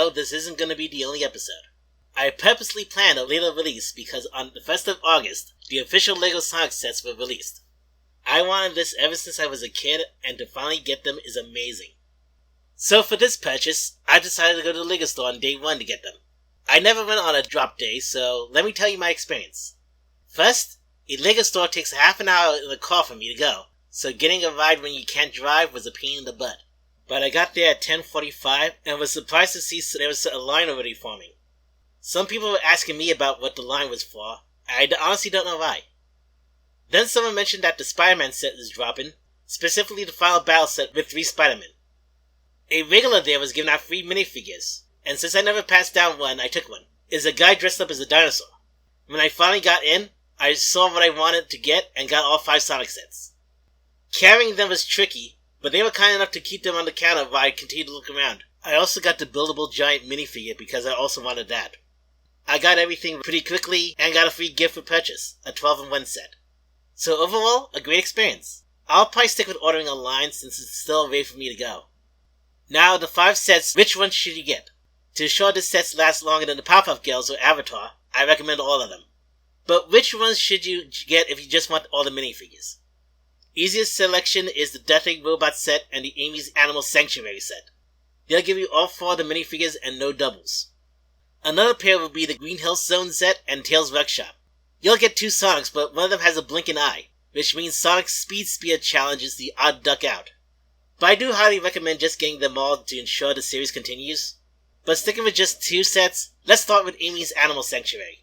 know this isn't going to be the only episode. I purposely planned a later release because on the 1st of August, the official LEGO Sonic sets were released. I wanted this ever since I was a kid, and to finally get them is amazing. So for this purchase, I decided to go to the LEGO store on day 1 to get them. I never went on a drop day, so let me tell you my experience. First, a LEGO store takes half an hour in the car for me to go, so getting a ride when you can't drive was a pain in the butt. But I got there at 10:45 and was surprised to see there was a line already forming. Some people were asking me about what the line was for. I honestly don't know why. Then someone mentioned that the Spider-Man set is dropping, specifically the Final Battle set with 3 Spider-Men. A regular there was giving out free minifigures, and since I never passed down one, I took one. It's a guy dressed up as a dinosaur. When I finally got in, I saw what I wanted to get and got all 5 Sonic sets. Carrying them was tricky, but they were kind enough to keep them on the counter while I continued to look around. I also got the buildable giant minifigure because I also wanted that. I got everything pretty quickly and got a free gift for purchase, a 12-in-1 set. So overall, a great experience. I'll probably stick with ordering online since it's still a way for me to go. Now, the 5 sets, which ones should you get? To ensure the sets last longer than the Powerpuff Girls or Avatar, I recommend all of them. But which ones should you get if you just want all the minifigures? Easiest selection is the Death Egg Robot set and the Amy's Animal Sanctuary set. They'll give you all 4 of the minifigures and no doubles. Another pair will be the Green Hill Zone set and Tails Workshop. You'll get 2 Sonics, but one of them has a blinking eye, which means Sonic's Speed Spear challenge is the odd duck out. But I do highly recommend just getting them all to ensure the series continues. But sticking with just 2 sets, let's start with Amy's Animal Sanctuary.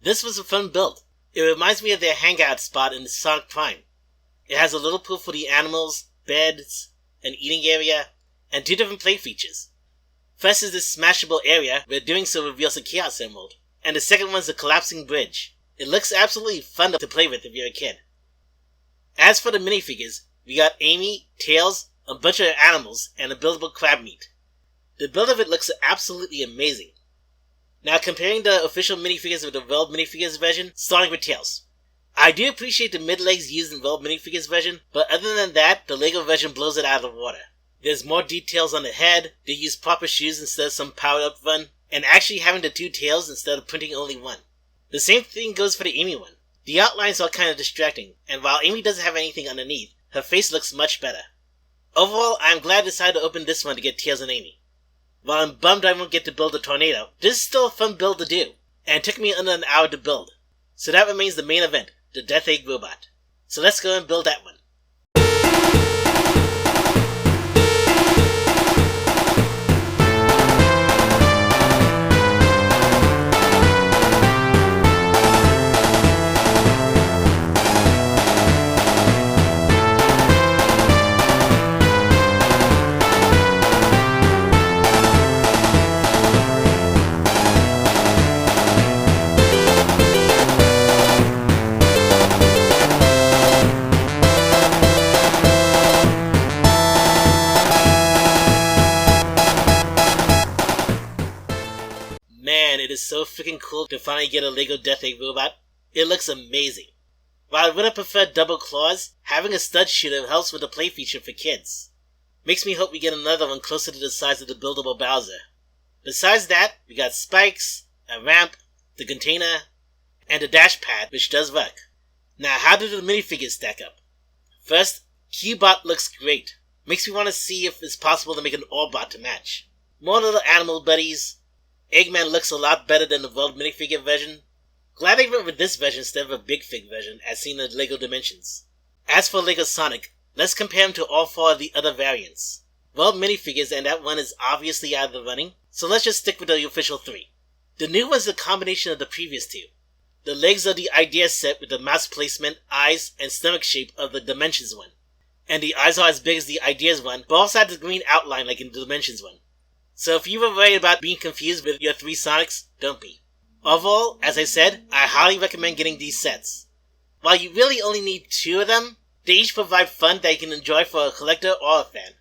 This was a fun build. It reminds me of their hangout spot in Sonic Prime. It has a little pool for the animals, beds, an eating area, and 2 different play features. First is this smashable area, where doing so reveals a Chaos Emerald, and the second one's a collapsing bridge. It looks absolutely fun to play with if you're a kid. As for the minifigures, we got Amy, Tails, a bunch of animals, and a buildable crab meat. The build of it looks absolutely amazing. Now comparing the official minifigures with the World Minifigures version, starting with Tails. I do appreciate the mid-legs used in World Minifigures version, but other than that, the LEGO version blows it out of the water. There's more details on the head, they use proper shoes instead of some powered-up one, and actually having the 2 tails instead of printing only 1. The same thing goes for the Amy one. The outlines are kind of distracting, and while Amy doesn't have anything underneath, her face looks much better. Overall, I am glad I decided to open this one to get Tails and Amy. While I'm bummed I won't get to build a tornado, this is still a fun build to do, and it took me under an hour to build. So that remains the main event, the Death Egg Robot. So let's go and build that one. Man, it is so freaking cool to finally get a LEGO Death Egg Robot. It looks amazing. While I would have preferred double claws, having a stud shooter helps with the play feature for kids. Makes me hope we get another one closer to the size of the buildable Bowser. Besides that, we got spikes, a ramp, the container, and a dash pad, which does work. Now, how do the minifigures stack up? First, Cubot looks great. Makes me want to see if it's possible to make an Orbot to match. More little animal buddies. Eggman looks a lot better than the World Minifigure version. Glad they went with this version instead of a Big Fig version, as seen in LEGO Dimensions. As for LEGO Sonic, let's compare him to all 4 of the other variants. World Minifigures, and that one is obviously out of the running, so let's just stick with the official 3. The new one's a combination of the previous 2. The legs are the idea set with the mouse placement, eyes, and stomach shape of the Dimensions one. And the eyes are as big as the Ideas one, but also have the green outline like in the Dimensions one. So if you were worried about being confused with your 3 Sonics, don't be. Overall, as I said, I highly recommend getting these sets. While you really only need 2 of them, they each provide fun that you can enjoy for a collector or a fan.